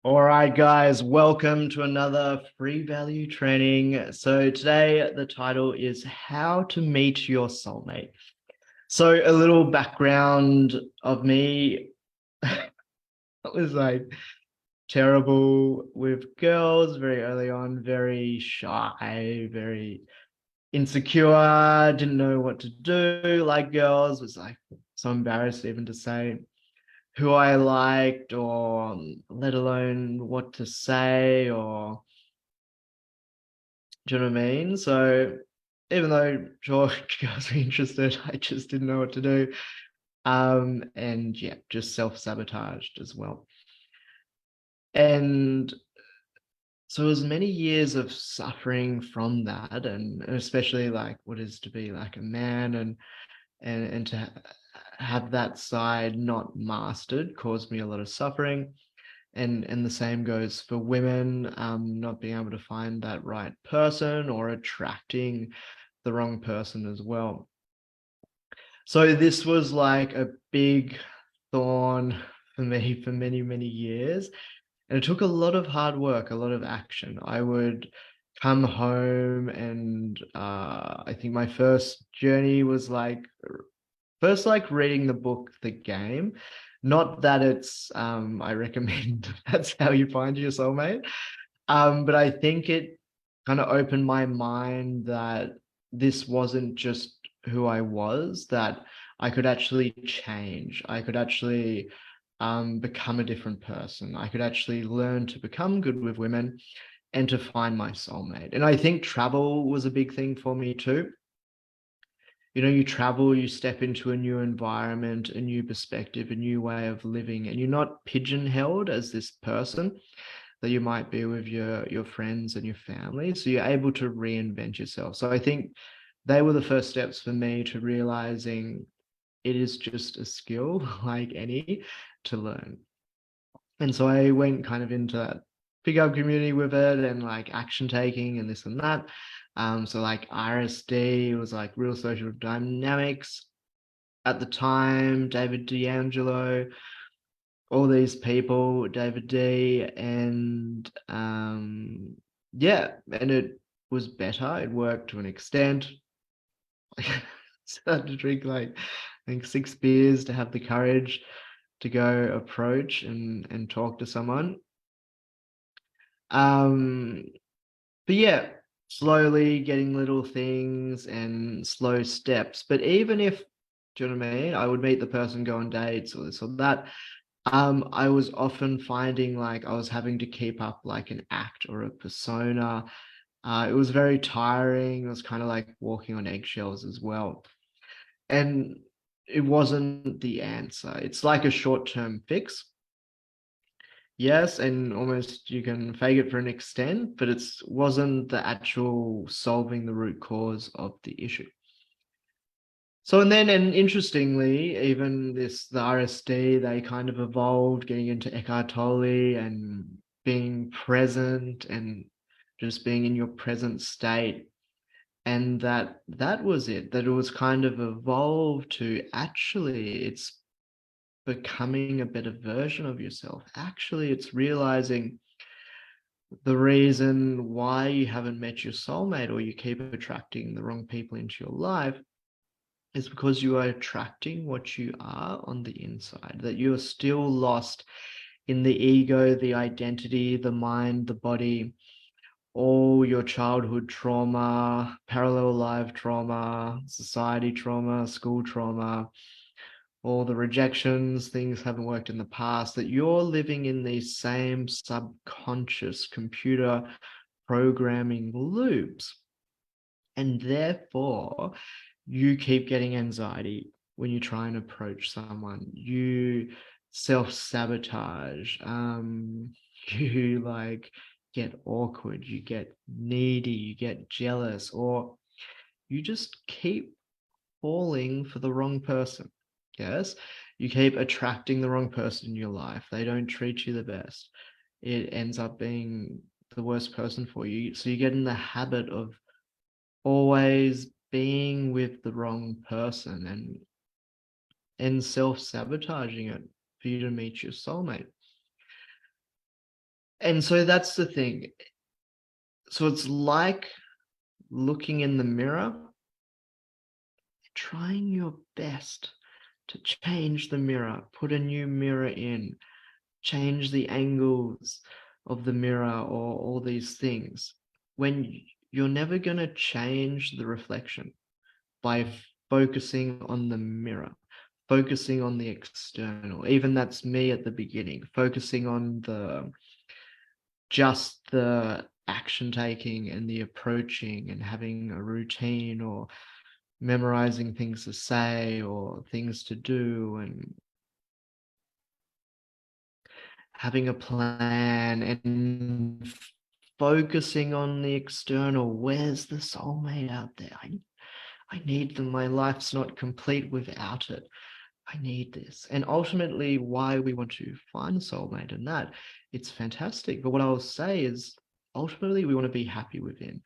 All right, guys, welcome to another free value training. So today the title is How to Meet Your Soulmate. So a little background of me. I was like terrible with girls very early on, very shy, very insecure, didn't know what to do like girls, was like so embarrassed even to say who I liked or let alone what to say or do you know what I mean? So even though sure girls were interested, I just didn't know what to do. And yeah, just self-sabotaged as well. And so it was many years of suffering from that, and especially like what is to be like a man and to have that side not mastered caused me a lot of suffering. And the same goes for women, not being able to find that right person or attracting the wrong person as well. So this was like a big thorn for me for many, many years. And it took a lot of hard work, a lot of action. I would come home and I think my first journey was like first like reading the book The Game. Not that it's I recommend that's how you find your soulmate. But I think it kind of opened my mind that this wasn't just who I was, that I could actually change. I could actually become a different person. I could actually learn to become good with women and to find my soulmate. And I think travel was a big thing for me too. You know, you travel, you step into a new environment, a new perspective, a new way of living, and you're not pigeonholed as this person that you might be with your friends and your family. So you're able to reinvent yourself. So I think they were the first steps for me to realizing it is just a skill like any to learn. And so I went kind of into that big up community with it and like action taking and this and that. So like RSD was like real social dynamics at the time, David D'Angelo, all these people, David D, and yeah, and it was better. It worked to an extent. I started to drink like I think 6 beers to have the courage to go approach and talk to someone. Um, but yeah, slowly getting little things and slow steps. But even if, do you know what I mean? I would meet the person, go on dates or this or that. I was often finding like I was having to keep up like an act or a persona. It was very tiring. It was kind of like walking on eggshells as well. And it wasn't the answer. It's like a short-term fix. Yes, and almost you can fake it for an extent, but it wasn't the actual solving the root cause of the issue. So and interestingly, even the RSD, they kind of evolved getting into Eckhart Tolle and being present and just being in your present state. And that was it, that it was kind of evolved to actually it's becoming a better version of yourself. Actually, it's realizing the reason why you haven't met your soulmate or you keep attracting the wrong people into your life is because you are attracting what you are on the inside, that you're still lost in the ego, the identity, the mind, the body, all your childhood trauma, parallel life trauma, society trauma, school trauma, all the rejections, things haven't worked in the past, that you're living in these same subconscious computer programming loops. And therefore, you keep getting anxiety when you try and approach someone. You self-sabotage. You like get awkward, you get needy, you get jealous, or you just keep falling for the wrong person. Yes, you keep attracting the wrong person in your life. They don't treat you the best. It ends up being the worst person for you. So you get in the habit of always being with the wrong person and self-sabotaging it for you to meet your soulmate. And so that's the thing. So it's like looking in the mirror, trying your best to change the mirror, put a new mirror in, change the angles of the mirror, or all these things, when you're never going to change the reflection by focusing on the mirror, focusing on the external. Even that's me at the beginning, focusing on just the action taking and the approaching and having a routine, or memorizing things to say or things to do, and having a plan and focusing on the external. Where's the soulmate out there? I need them. My life's not complete without it. I need this. And ultimately, why we want to find a soulmate, and that it's fantastic. But what I'll say is, ultimately, we want to be happy within.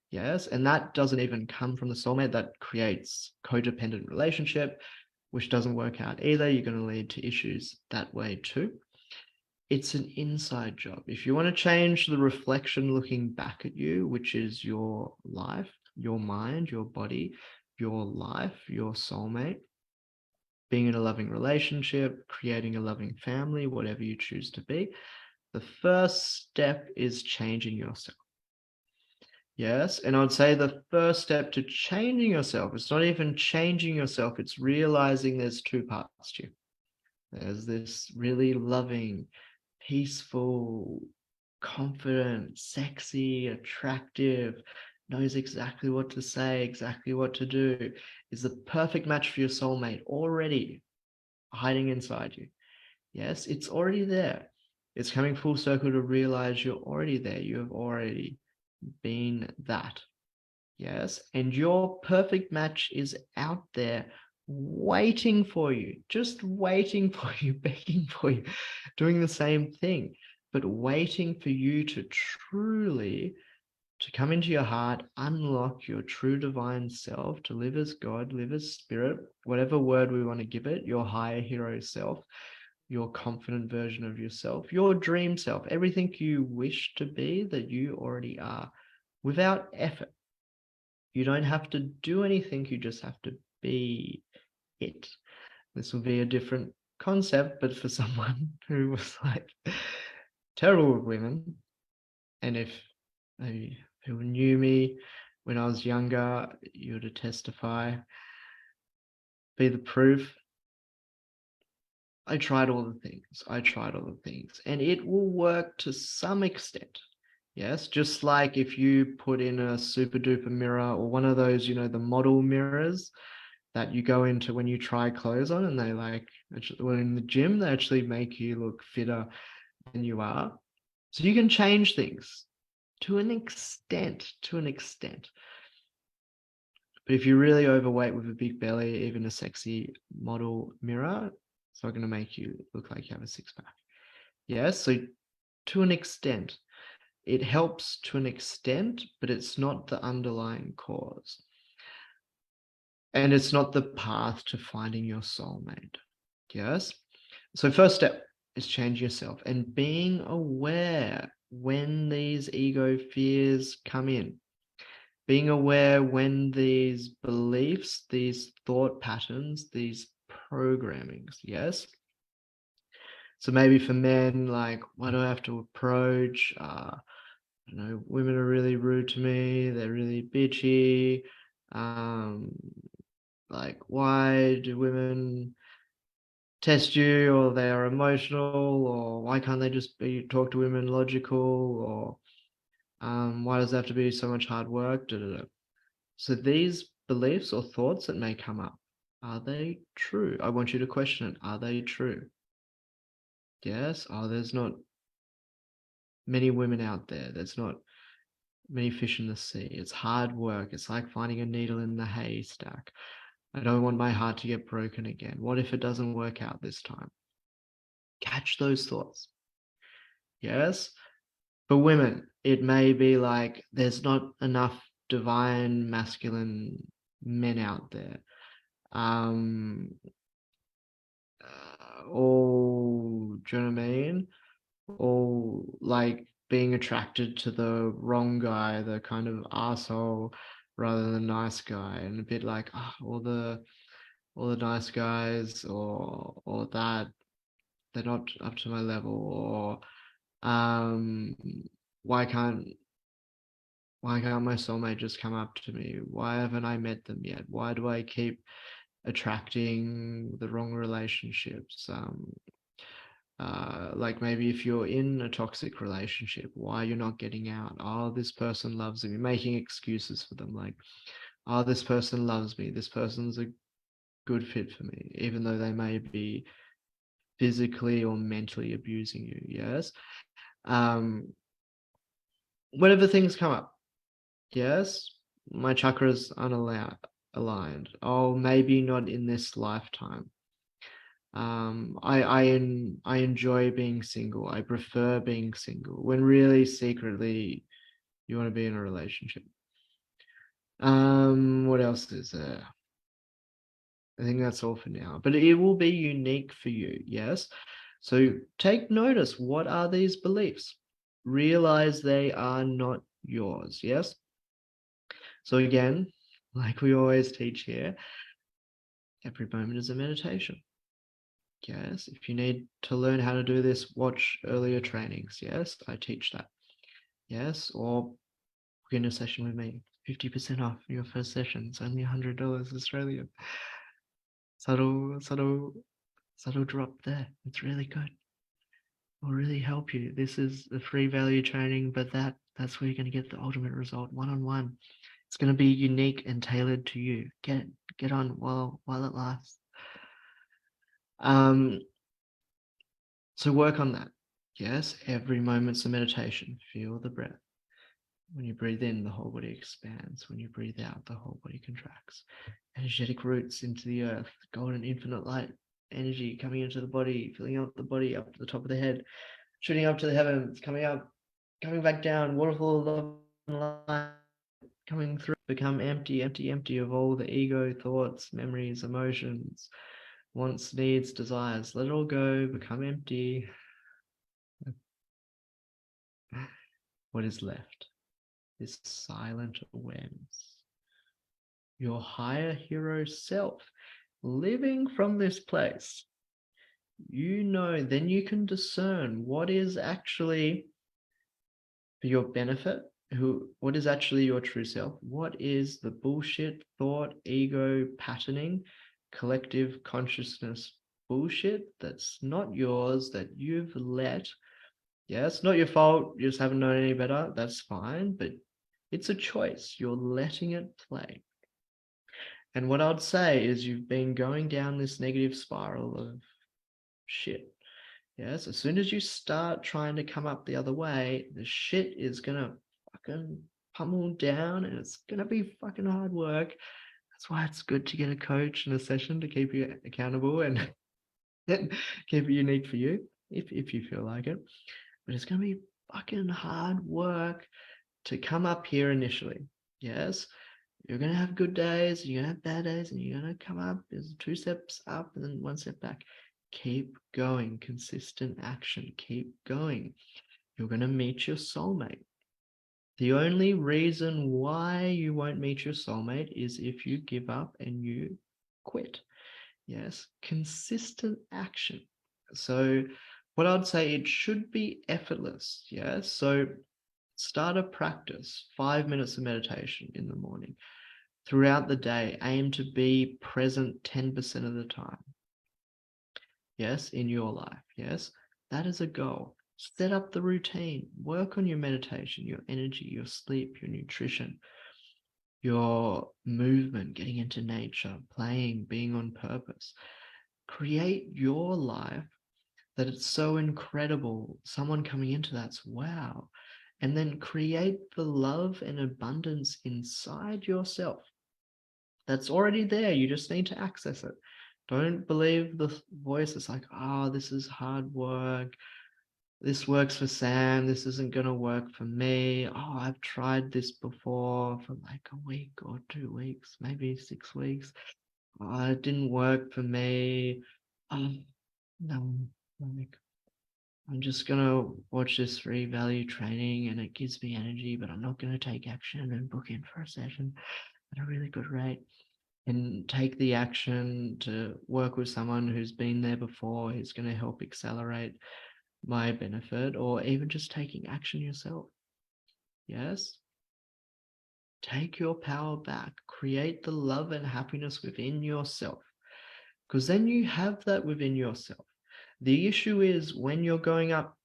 Yes. And that doesn't even come from the soulmate. That creates codependent relationship, which doesn't work out either. You're going to lead to issues that way too. It's an inside job. If you want to change the reflection looking back at you, which is your life, your mind, your body, your life, your soulmate, being in a loving relationship, creating a loving family, whatever you choose to be, the first step is changing yourself. Yes. And I'd say the first step to changing yourself, it's not even changing yourself, it's realizing there's two parts to you. There's this really loving, peaceful, confident, sexy, attractive, knows exactly what to say, exactly what to do, is the perfect match for your soulmate already hiding inside you. Yes, it's already there. It's coming full circle to realize you're already there. You have already been that. Yes. And your perfect match is out there waiting for you, just waiting for you, begging for you, doing the same thing, but waiting for you to truly to come into your heart, unlock your true divine self, to live as God, live as spirit, whatever word we want to give it, your higher hero self, your confident version of yourself, your dream self, everything you wish to be that you already are without effort. You don't have to do anything, you just have to be it. This will be a different concept, but for someone who was like terrible with women, and if maybe people knew me when I was younger, you were to testify, be the proof. I tried all the things. I tried all the things, and it will work to some extent. Yes, just like if you put in a super duper mirror, or one of those, the model mirrors that you go into when you try clothes on, and they well, in the gym, they actually make you look fitter than you are. So you can change things to an extent, But if you're really overweight with a big belly, even a sexy model mirror, it's not going to make you look like you have a six pack. Yes. So to an extent, it helps to an extent, but it's not the underlying cause. And it's not the path to finding your soulmate. Yes. So first step is change yourself and being aware when these ego fears come in, being aware when these beliefs, these thought patterns, these programmings. Yes. So maybe for men, like, why do I have to approach? Women are really rude to me. They're really bitchy. Um, like, why do women test you, or they are emotional, or why can't they just be talk to women logical, or why does it have to be so much hard work? Da, da, da. So these beliefs or thoughts that may come up, are they true? I want you to question it. Are they true? Yes. Oh, there's not many women out there. There's not many fish in the sea. It's hard work. It's like finding a needle in the haystack. I don't want my heart to get broken again. What if it doesn't work out this time? Catch those thoughts. Yes. For women, it may be like there's not enough divine masculine men out there. Do you know what I mean? or like being attracted to the wrong guy, the kind of asshole rather than the nice guy, and a bit like all the nice guys or that they're not up to my level, or why can't my soulmate just come up to me? Why haven't I met them yet? Why do I keep attracting the wrong relationships? Like maybe if you're in a toxic relationship, why you're not getting out? Oh, this person loves me, making excuses for them, like, oh, this person loves me, this person's a good fit for me, even though they may be physically or mentally abusing you. Yes. Um, whenever things come up, yes, my chakras unallowed aligned. Oh, maybe not in this lifetime. I enjoy being single. I prefer being single when really secretly you want to be in a relationship. What else is there? I think that's all for now, but it will be unique for you. Yes. So take notice. What are these beliefs? Realize they are not yours. Yes. So again, like we always teach here, every moment is a meditation. Yes. If you need to learn how to do this, watch earlier trainings. Yes, I teach that. Yes, or book in a session with me. 50% off your first session. It's only $100 Australian. Subtle, subtle, subtle drop there. It's really good. Will really help you. This is a free value training, but that's where you're going to get the ultimate result, one-on-one. It's going to be unique and tailored to you. Get on while it lasts. So work on that. Yes, every moment's a meditation. Feel the breath. When you breathe in, the whole body expands. When you breathe out, the whole body contracts. Energetic roots into the earth, golden infinite light energy coming into the body, filling up the body up to the top of the head, shooting up to the heavens, coming up, coming back down, waterfall of love and light coming through. Become empty, empty, empty of all the ego, thoughts, memories, emotions, wants, needs, desires. Let it all go, become empty. What is left? This silent awareness. Your higher hero self living from this place. Then you can discern what is actually for your benefit, what is actually your true self, what is the bullshit thought, ego, patterning, collective consciousness bullshit that's not yours, that you've let. Yeah, it's not your fault, you just haven't known any better, that's fine, but it's a choice. You're letting it play. And what I'd say is you've been going down this negative spiral of shit. Yes, as soon as you start trying to come up the other way, the shit is gonna fucking pummel down and it's gonna be fucking hard work. That's why it's good to get a coach and a session to keep you accountable and keep it unique for you if you feel like it. But it's gonna be fucking hard work to come up here initially. Yes, you're gonna have good days, you're gonna have bad days, and you're gonna come up. There's 2 steps up and then 1 step back. Keep going, consistent action, keep going. You're going to meet your soulmate. The only reason why you won't meet your soulmate is if you give up and you quit. Yes, consistent action. So, what I'd say, it should be effortless. Yes, so start a practice, 5 minutes of meditation in the morning. Throughout the day, aim to be present 10% of the time. Yes, in your life. Yes, that is a goal. Set up the routine, work on your meditation, your energy, your sleep, your nutrition, your movement, getting into nature, playing, being on purpose. Create your life that it's so incredible. Someone coming into that's wow. And then create the love and abundance inside yourself that's already there. You just need to access it. Don't believe the voice that's like, oh, this is hard work. This works for Sam. This isn't going to work for me. Oh, I've tried this before for like a week or 2 weeks, maybe 6 weeks. Oh, it didn't work for me. No, like, I'm just going to watch this free value training and it gives me energy, but I'm not going to take action and book in for a session at a really good rate and take the action to work with someone who's been there before, who's going to help accelerate my benefit, or even just taking action yourself. Yes? Take your power back. Create the love and happiness within yourself, because then you have that within yourself. The issue is when you're going up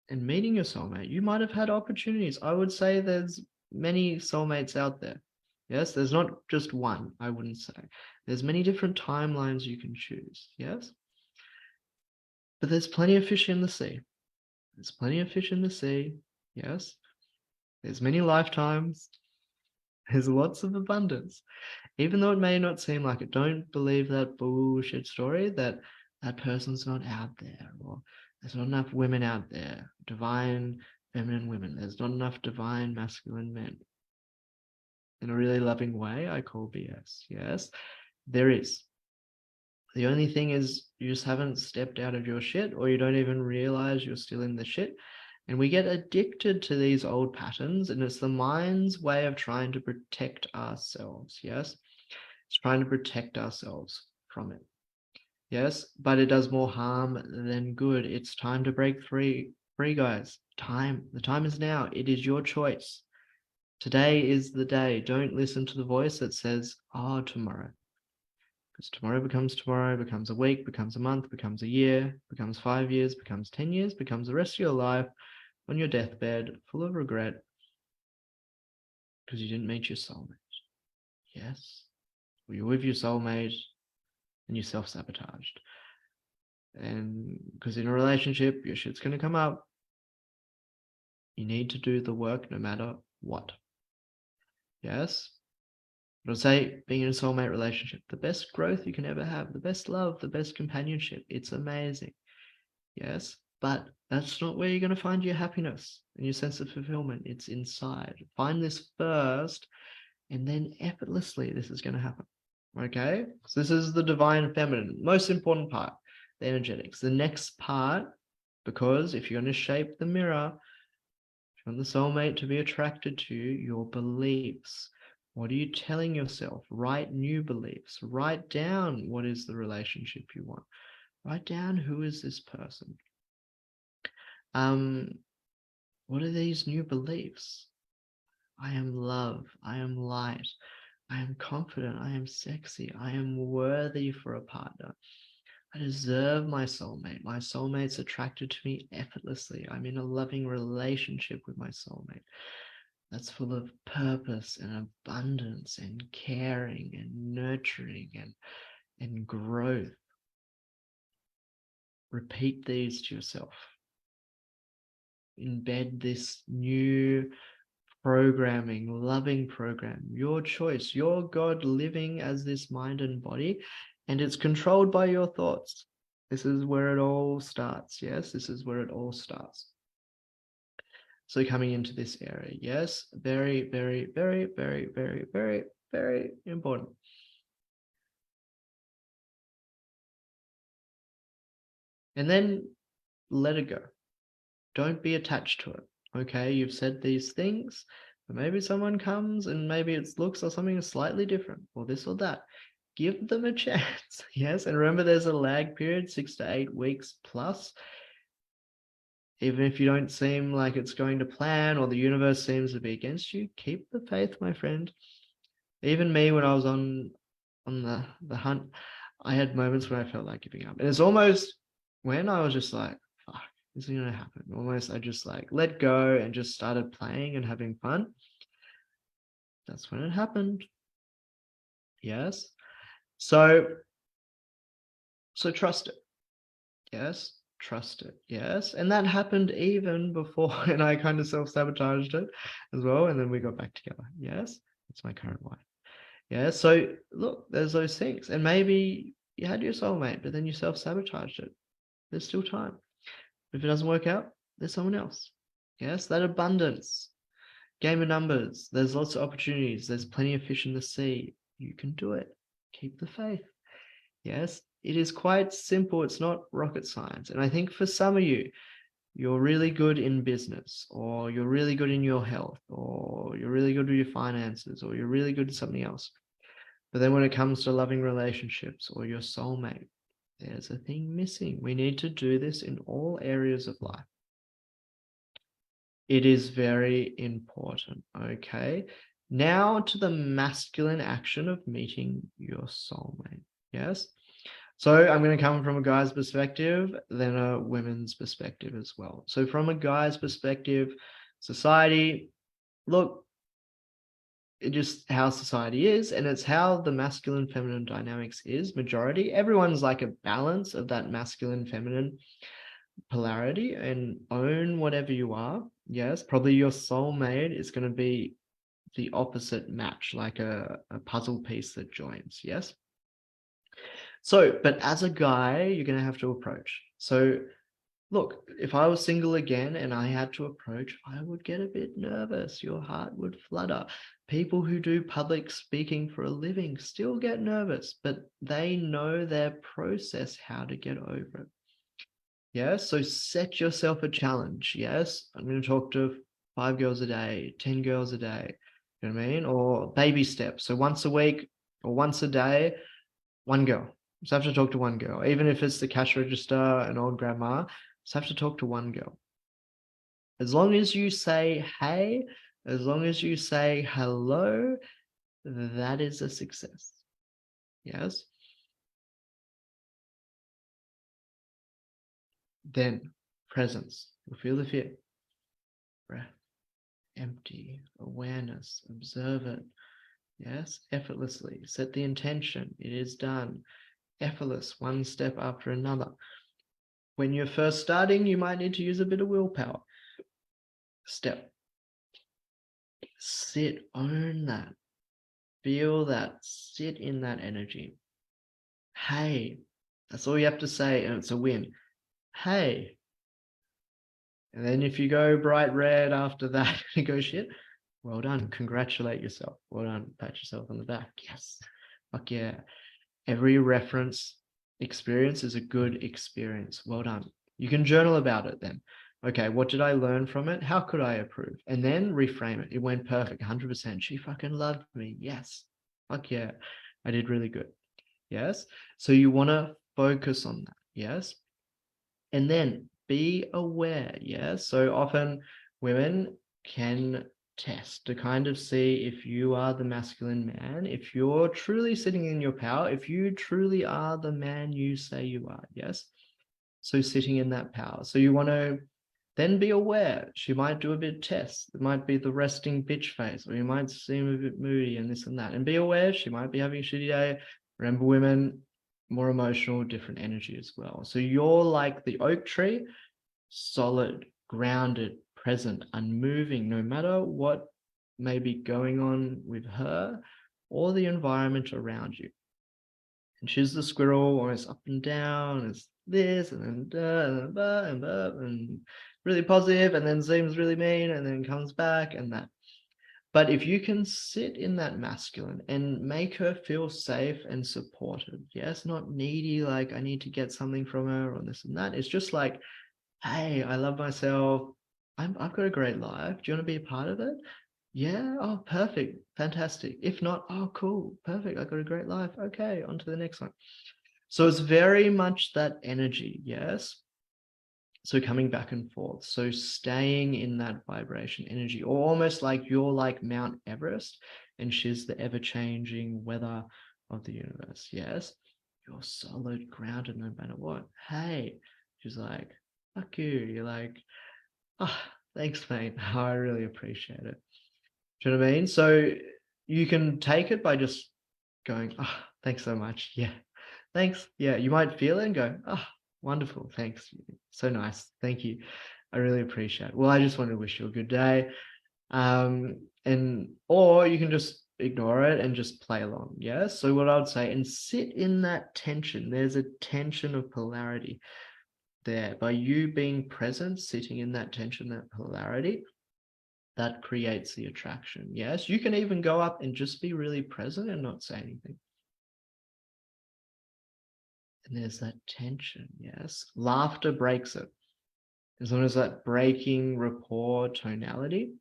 and meeting your soulmate, you might have had opportunities. I would say there's many soulmates out there. Yes, there's not just one, I wouldn't say. There's many different timelines you can choose. Yes? But there's plenty of fish in the sea. There's plenty of fish in the sea. Yes? There's many lifetimes. There's lots of abundance. Even though it may not seem like it, don't believe that bullshit story that that person's not out there, or there's not enough women out there, divine feminine women. There's not enough divine masculine men. In a really loving way, I call BS. Yes, there is. The only thing is you just haven't stepped out of your shit, or you don't even realize you're still in the shit. And we get addicted to these old patterns, and it's the mind's way of trying to protect ourselves. Yes, it's trying to protect ourselves from it. Yes, but it does more harm than good. It's time to break free, guys. The time is now. It is your choice. Today is the day. Don't listen to the voice that says, oh, tomorrow. Because tomorrow, becomes a week, becomes a month, becomes a year, becomes 5 years, becomes 10 years, becomes the rest of your life on your deathbed, full of regret, because you didn't meet your soulmate. Yes? Or you're with your soulmate and you self-sabotaged. And because in a relationship, your shit's going to come up. You need to do the work no matter what. Yes? But I'll say being in a soulmate relationship, the best growth you can ever have, the best love, the best companionship. It's amazing. Yes? But that's not where you're going to find your happiness and your sense of fulfillment. It's inside. Find this first, and then effortlessly this is going to happen. Okay? So this is the divine feminine, most important part, the energetics. The next part, because if you're going to shape the mirror, if you want the soulmate to be attracted to you, your beliefs. What are you telling yourself? Write new beliefs. Write down what is the relationship you want. Write down who is this person. What are these new beliefs? I am love. I am light. I am confident. I am sexy. I am worthy for a partner. I deserve my soulmate. My soulmate's attracted to me effortlessly. I'm in a loving relationship with my soulmate that's full of purpose and abundance and caring and nurturing and growth. Repeat these to yourself. Embed this new programming, loving program, your choice, your God living as this mind and body, and it's controlled by your thoughts. This is where it all starts. Yes, this is where it all starts. So coming into this area, yes, very, very, very, very, very, very, very important. And then let it go. Don't be attached to it. Okay, you've said these things, but maybe someone comes and maybe it looks or something is slightly different, or this or that. Give them a chance. Yes, and remember there's a lag period, 6 to 8 weeks plus. Even if you don't seem like it's going to plan or the universe seems to be against you, keep the faith, my friend. Even me, when I was on the hunt, I had moments where I felt like giving up. And it's almost when I was just like, fuck, this is gonna happen. Almost I just like let go and just started playing and having fun. That's when it happened. Yes. So trust it. Yes. Trust it. Yes. And that happened even before, and I kind of self-sabotaged it as well. And then we got back together. Yes. It's my current wife. Yeah. So look, there's those things. And maybe you had your soulmate, but then you self-sabotaged it. There's still time. If it doesn't work out, there's someone else. Yes, that abundance. Game of numbers. There's lots of opportunities. There's plenty of fish in the sea. You can do it. Keep the faith. Yes, it is quite simple. It's not rocket science. And I think for some of you, you're really good in business, or you're really good in your health, or you're really good with your finances, or you're really good at something else. But then when it comes to loving relationships or your soulmate, there's a thing missing. We need to do this in all areas of life. It is very important. Okay. Now to the masculine action of meeting your soulmate. Yes. So I'm going to come from a guy's perspective, then a women's perspective as well. So from a guy's perspective, society, look, it just how society is, and it's how the masculine feminine dynamics is majority. Everyone's like a balance of that masculine feminine polarity, and own whatever you are. Yes, probably your soulmate is going to be the opposite match, like a puzzle piece that joins. Yes. So, but as a guy, you're going to have to approach. So look, if I was single again and I had to approach, I would get a bit nervous. Your heart would flutter. People who do public speaking for a living still get nervous, but they know their process, how to get over it. Yes, so set yourself a challenge. Yes, I'm going to talk to 5 girls a day, 10 girls a day. You know what I mean? Or baby steps. So once a week or once a day, one girl. Just have to talk to one girl. Even if it's the cash register, an old grandma, just have to talk to one girl. As long as you say hey, as long as you say hello, that is a success. Yes. Then presence. You'll feel the fear. Breath. Empty. Awareness. Observe it. Yes. Effortlessly. Set the intention. It is done. Effortless. One step after another. When you're first starting, you might need to use a bit of willpower. Step. Sit. Own that. Feel that. Sit in that energy. Hey. That's all you have to say, and it's a win. Hey. And then if you go bright red after that, you go shit. Well done. Congratulate yourself. Well done. Pat yourself on the back. Yes. Fuck yeah. Every reference experience is a good experience. Well done. You can journal about it then. Okay, what did I learn from it? How could I improve? And then reframe it. It went perfect, 100%. She fucking loved me. Yes. Fuck yeah. I did really good. Yes. So you want to focus on that. Yes. And then be aware. Yes. So often women can test to kind of see if you are the masculine man, if you're truly sitting in your power, if you truly are the man you say you are. Yes. So sitting in that power. So you want to then be aware. She might do a bit of test. It might be the resting bitch face, or you might seem a bit moody and this and that. And be aware, she might be having a shitty day. Remember, women, more emotional, different energy as well. So you're like the oak tree, solid, grounded, present, unmoving, no matter what may be going on with her or the environment around you. And she's the squirrel, always up and down, it's this, and then and really positive, and then seems really mean, and then comes back, and that. But if you can sit in that masculine and make her feel safe and supported, yes, not needy, like I need to get something from her or this and that. It's just like, hey, I love myself. I've got a great life. Do you want to be a part of it? Yeah. Oh, perfect. Fantastic. If not, oh, cool. Perfect. I got a great life. Okay, on to the next one. So it's very much that energy. Yes. So coming back and forth. So staying in that vibration energy, or almost like you're like Mount Everest and she's the ever-changing weather of the universe. Yes. You're solid, grounded no matter what. Hey, she's like, fuck you. You're like, oh, thanks, mate. I really appreciate it. Do you know what I mean? So you can take it by just going, oh, thanks so much. Yeah. Thanks. Yeah. You might feel it and go, oh, wonderful. Thanks. So nice. Thank you. I really appreciate it. Well, I just want to wish you a good day. Or you can just ignore it and just play along. Yeah. So what I would say, and sit in that tension. There's a tension of polarity there. By you being present, sitting in that tension, that polarity, that creates the attraction. Yes, you can even go up and just be really present and not say anything. And there's that tension. Yes, laughter breaks it. And sometimes that breaking rapport tonality.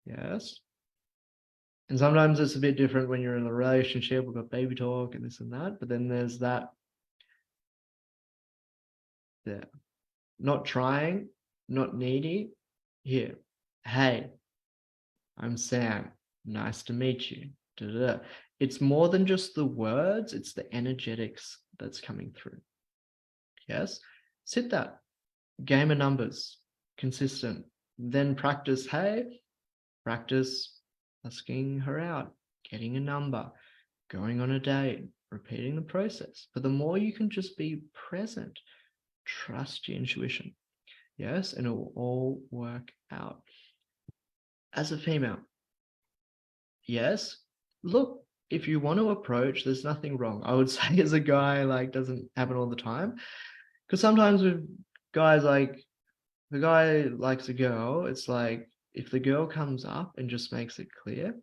Yes. And sometimes it's a bit different when you're in a relationship. We've got baby talk and this and that. But then there's that, there. Not trying, not needy. Here. Hey, I'm Sam. Nice to meet you. Da-da-da. It's more than just the words, it's the energetics that's coming through. Yes. Sit that. Game of numbers. Consistent. Then practice, hey, practice asking her out, getting a number, going on a date, repeating the process. But the more you can just be present, trust your intuition. Yes, and it will all work out. As a female, yes, look, if you want to approach, there's nothing wrong. I would say as a guy, like, doesn't happen all the time. Because sometimes with guys, like, the guy likes a girl, it's like, if the girl comes up and just makes it clear,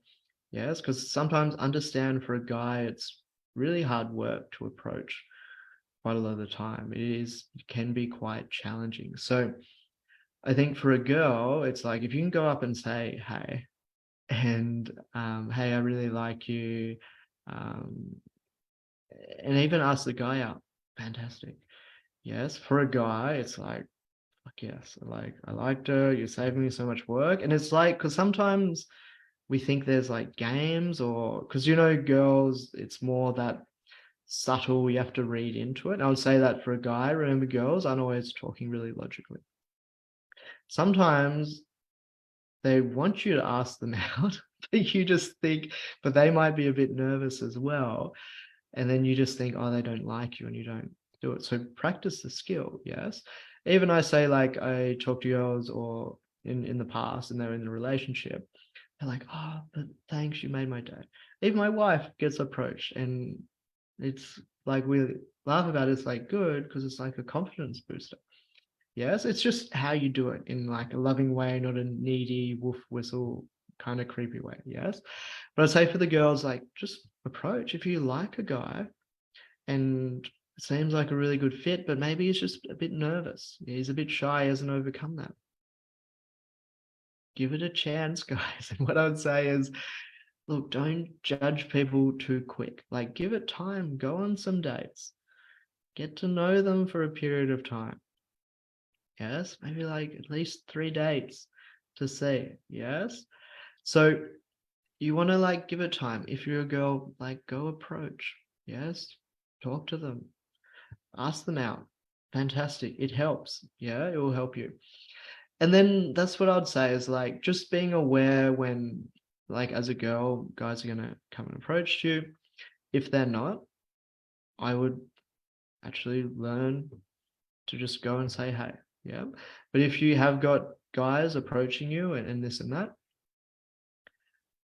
yes, because sometimes understand for a guy, it's really hard work to approach quite a lot of the time. It can be quite challenging. So I think for a girl, it's like if you can go up and say, hey, and hey, I really like you, um, and even ask the guy out, fantastic. Yes, for a guy, it's like, fuck yes, like I liked her, you're saving me so much work. And it's like, because sometimes we think there's like games or because girls, it's more that subtle, you have to read into it. And I would say that for a guy, remember, girls aren't always talking really logically. Sometimes they want you to ask them out, but you just think, but they might be a bit nervous as well. And then you just think, oh, they don't like you, and you don't do it. So practice the skill, yes. Even I say, like, I talk to girls or in the past and they're in a relationship, they're like, oh, but thanks, you made my day. Even my wife gets approached, and it's like we laugh about it. It's like good because it's like a confidence booster. Yes, it's just how you do it in like a loving way, not a needy woof whistle kind of creepy way. Yes. But I'd say for the girls, like just approach. If you like a guy and it seems like a really good fit, but maybe he's just a bit nervous. He's a bit shy, he hasn't overcome that. Give it a chance, guys. And what I would say is, look, don't judge people too quick. Like give it time, go on some dates, get to know them for a period of time. Yes, maybe like at least 3 dates to see. Yes. So you want to like give it time. If you're a girl, like go approach. Yes. Talk to them. Ask them out. Fantastic. It helps. Yeah, it will help you. And then that's what I'd say is like just being aware when, like, as a girl, guys are gonna come and approach you. If they're not, I would actually learn to just go and say hey. Yeah. But if you have got guys approaching you and this and that,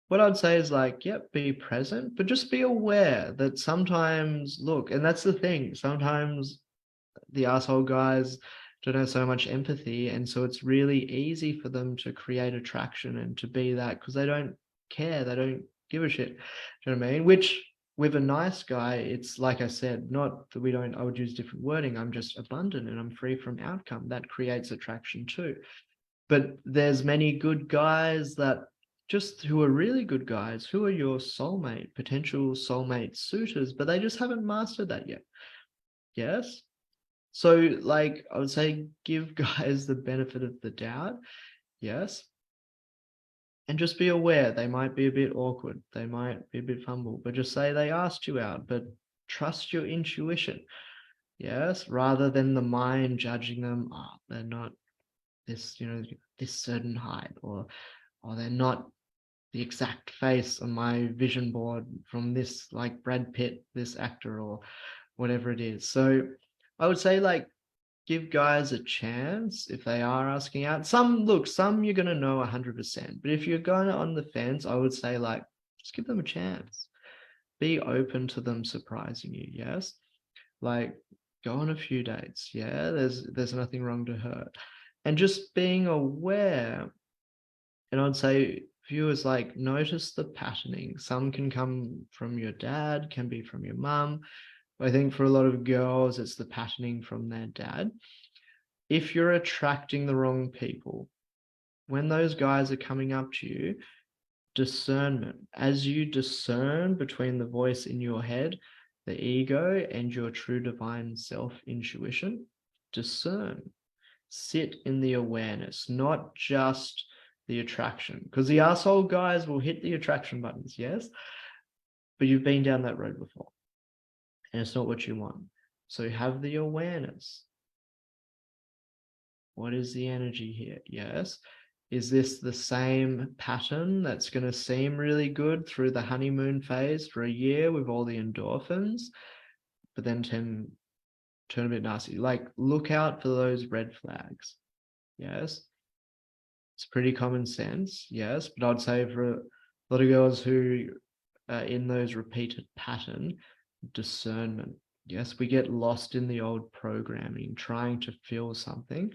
what I'd say is like, yep, be present, but just be aware that sometimes, look, and that's the thing, sometimes the asshole guys don't have so much empathy. And so it's really easy for them to create attraction and to be that because they don't care. They don't give a shit. Do you know what I mean? Which with a nice guy, it's like I said, not that we don't, I would use different wording. I'm just abundant and I'm free from outcome. That creates attraction too. But there's many good guys that just who are really good guys, who are your soulmate, potential soulmate suitors, but they just haven't mastered that yet. Yes. So, like, I would say give guys the benefit of the doubt, yes, and just be aware they might be a bit awkward, they might be a bit fumble, but just say they asked you out, but trust your intuition, yes, rather than the mind judging them, oh, they're not this, this certain height, or oh, they're not the exact face on my vision board from this, like Brad Pitt, this actor, or whatever it is. So I would say, like, give guys a chance if they are asking out. Some you're gonna know 100%, but if you're going on the fence, I would say like just give them a chance. Be open to them surprising you. Yes, like go on a few dates. Yeah, there's nothing wrong to hurt, and just being aware. And I'd say viewers like notice the patterning. Some can come from your dad, can be from your mum. I think for a lot of girls, it's the patterning from their dad. if you're attracting the wrong people, when those guys are coming up to you, discernment. As you discern between the voice in your head, the ego, and your true divine self intuition, discern. Sit in the awareness, not just the attraction. Because the asshole guys will hit the attraction buttons, yes? But you've been down that road before, and it's not what you want. So have the awareness. What is the energy here? Yes. Is this the same pattern that's going to seem really good through the honeymoon phase for a year with all the endorphins, but then turn a bit nasty? Like, look out for those red flags. Yes. It's pretty common sense. Yes. But I'd say for a lot of girls who are in those repeated pattern, discernment. Yes. We get lost in the old programming, trying to feel something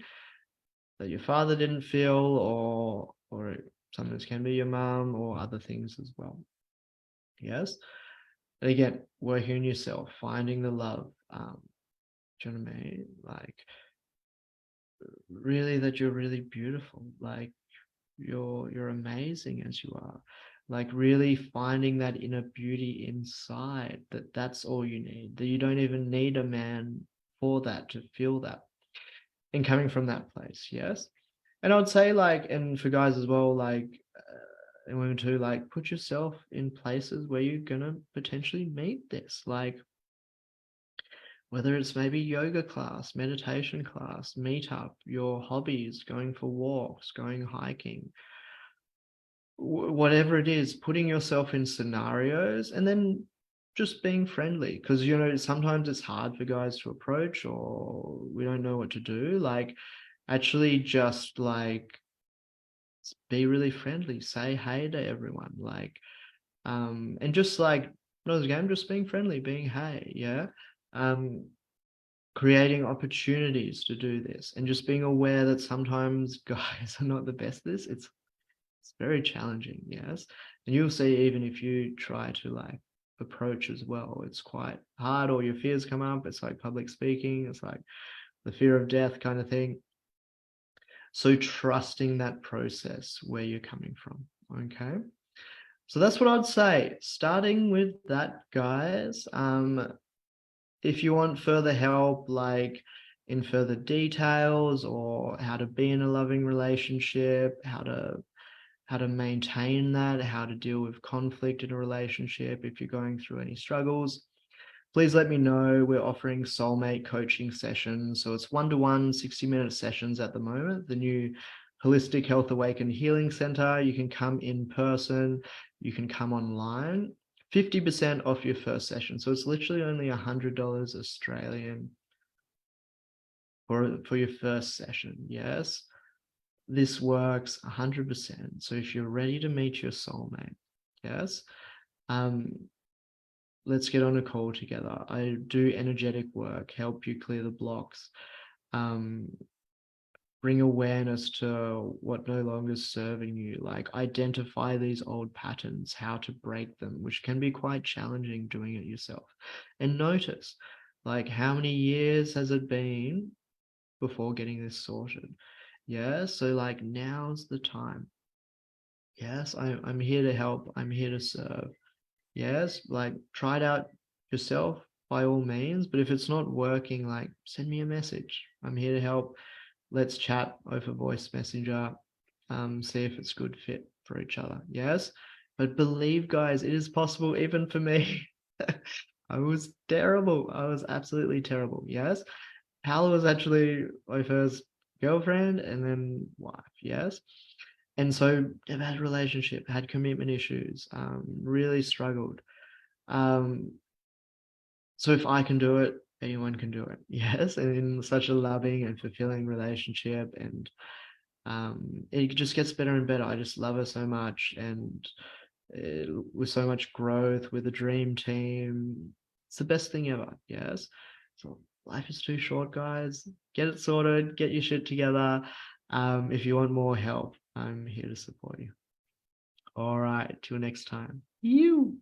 that your father didn't feel, or sometimes can be your mum, or other things as well. Yes. And again, working on yourself, finding the love. Do you know what I mean? Like, really, that you're really beautiful. Like, you're amazing as you are. Like, really finding that inner beauty inside, that's all you need. That you don't even need a man for that, to feel that. And coming from that place, yes. And I would say, like, and for guys as well, like, and women too, like, put yourself in places where you're gonna potentially meet this. Like, whether it's maybe yoga class, meditation class, meetup, your hobbies, going for walks, going hiking, whatever it is, putting yourself in scenarios, and then just being friendly. Because, you know, sometimes it's hard for guys to approach, or we don't know what to do. Like, actually just like be really friendly, say hey to everyone, like, and just like, no, again, just being friendly, being hey, yeah. um Creating opportunities to do this, and just being aware that sometimes guys are not the best at this. It's very challenging, yes. And you'll see, even if you try to like approach as well, it's quite hard, or your fears come up. It's like public speaking, it's like the fear of death kind of thing. So trusting that process where you're coming from. Okay. So that's what I'd say. Starting with that, guys. If you want further help, like in further details, or how to be in a loving relationship, how to maintain that, how to deal with conflict in a relationship, if you're going through any struggles, please let me know. We're offering Soulmate coaching sessions. So it's 1-to-1, 60-minute sessions at the moment. The new Holistic Health Awaken Healing Center. You can come in person, you can come online. 50% off your first session. So it's literally only $100 Australian for your first session. Yes. This works 100%. So if you're ready to meet your soulmate, yes, let's get on a call together. I do energetic work, help you clear the blocks, bring awareness to what no longer is serving you, like identify these old patterns, how to break them, which can be quite challenging doing it yourself. And notice, like, how many years has it been before getting this sorted? Yeah, so like, now's the time. Yes, I'm here to help. I'm here to serve. Yes, like, try it out yourself by all means, but if it's not working, like, send me a message. I'm here to help. Let's chat over voice messenger, see if it's good fit for each other. Yes, but believe, guys, it is possible even for me. I was terrible. I was absolutely terrible. Yes, Paula was actually my first girlfriend and then wife. Yes. And so never had a relationship, had commitment issues, really struggled. Um, so if I can do it, anyone can do it. Yes. And in such a loving and fulfilling relationship, and it just gets better and better. I just love her so much, and with so much growth, with a dream team, it's the best thing ever. Yes. So life is too short, guys. Get it sorted, get your shit together. If you want more help, I'm here to support you. All right, till next time. You.